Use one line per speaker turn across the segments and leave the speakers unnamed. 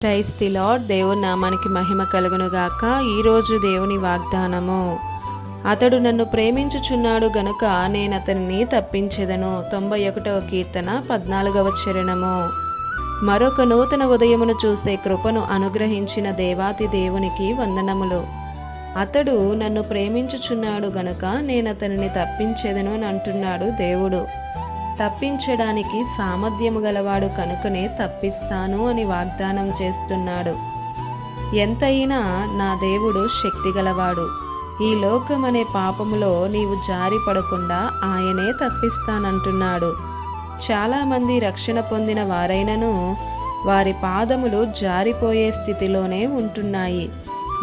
Praise the lord. దేవుని నామానికి మహిమ కలుగునుగాక. ఈరోజు దేవుని వాగ్దానము, అతడు నన్ను ప్రేమించుచున్నాడు గనుక నేనతనిని తప్పించెదను. 91వ కీర్తన 14వ చరణము. మరొక నూతన ఉదయమును చూసే కృపను అనుగ్రహించిన దేవాతి దేవునికి వందనములు. అతడు నన్ను ప్రేమించుచున్నాడు గనుక నేనతనిని తప్పించెదను అని అంటున్నాడు దేవుడు. తప్పించడానికి సామర్థ్యము గలవాడు కనుకనే తప్పిస్తాను అని వాగ్దానం చేస్తున్నాడు. ఎంతైనా నా దేవుడు శక్తి గలవాడు. ఈ లోకమనే పాపములో నీవు జారి పడకుండా ఆయనే తప్పిస్తానంటున్నాడు. చాలామంది రక్షణ పొందిన వారైనను వారి పాదములు జారిపోయే స్థితిలోనే ఉంటున్నాయి.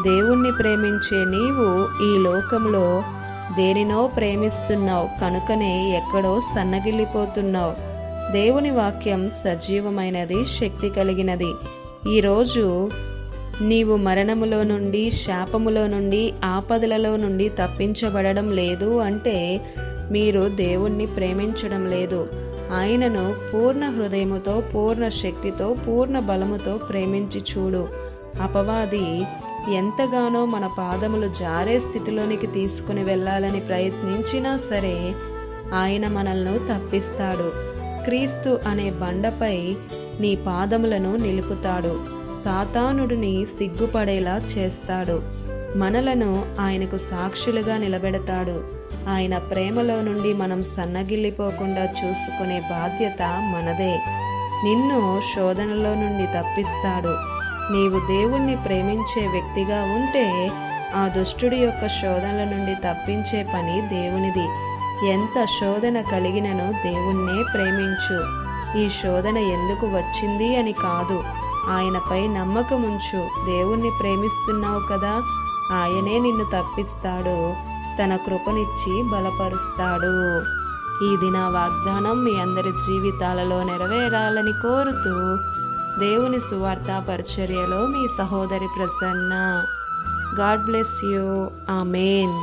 దేవుణ్ణి ప్రేమించే నీవు ఈ లోకంలో దేనినో ప్రేమిస్తున్నావు కనుకనే ఎక్కడో సన్నగిల్లిపోతున్నావు. దేవుని వాక్యం సజీవమైనది, శక్తి కలిగినది. ఈరోజు నీవు మరణములో నుండి, శాపములో నుండి, ఆపదలలో నుండి తప్పించబడడం లేదు అంటే మీరు దేవుణ్ణి ప్రేమించడం లేదు. ఆయనను పూర్ణ హృదయముతో, పూర్ణ శక్తితో, పూర్ణ బలముతో ప్రేమించి చూడు. అపవాది ఎంతగానో మన పాదములు జారే స్థితిలోనికి తీసుకుని వెళ్ళాలని ప్రయత్నించినా సరే ఆయన మనల్ని తప్పిస్తాడు. క్రీస్తు అనే బండపై నీ పాదములను నిలుపుతాడు. సాతానుడిని సిగ్గుపడేలా చేస్తాడు. మనలను ఆయనకు సాక్షులుగా నిలబెడతాడు. ఆయన ప్రేమలో నుండి మనం సన్నగిల్లిపోకుండా చూసుకునే బాధ్యత మనదే. నిన్ను శోధనలో నుండి తప్పిస్తాడు. నీవు దేవుణ్ణి ప్రేమించే వ్యక్తిగా ఉంటే ఆ దుష్టుడి యొక్క శోధనల నుండి తప్పించే పని దేవునిది. ఎంత శోధన కలిగినను దేవుణ్ణే ప్రేమించు. ఈ శోధన ఎందుకు వచ్చింది అని కాదు, ఆయనపై నమ్మకముంచు. దేవుణ్ణి ప్రేమిస్తున్నావు కదా, ఆయనే నిన్ను తప్పిస్తాడు. తన కృపనిచ్చి బలపరుస్తాడు. ఈ దిన వాగ్దానం మీ అందరి జీవితాలలో నెరవేరాలని కోరుతూ దేవుని సువార్త పరిచర్యలో మీ సహోదరి Prasanna. God bless you. Amen.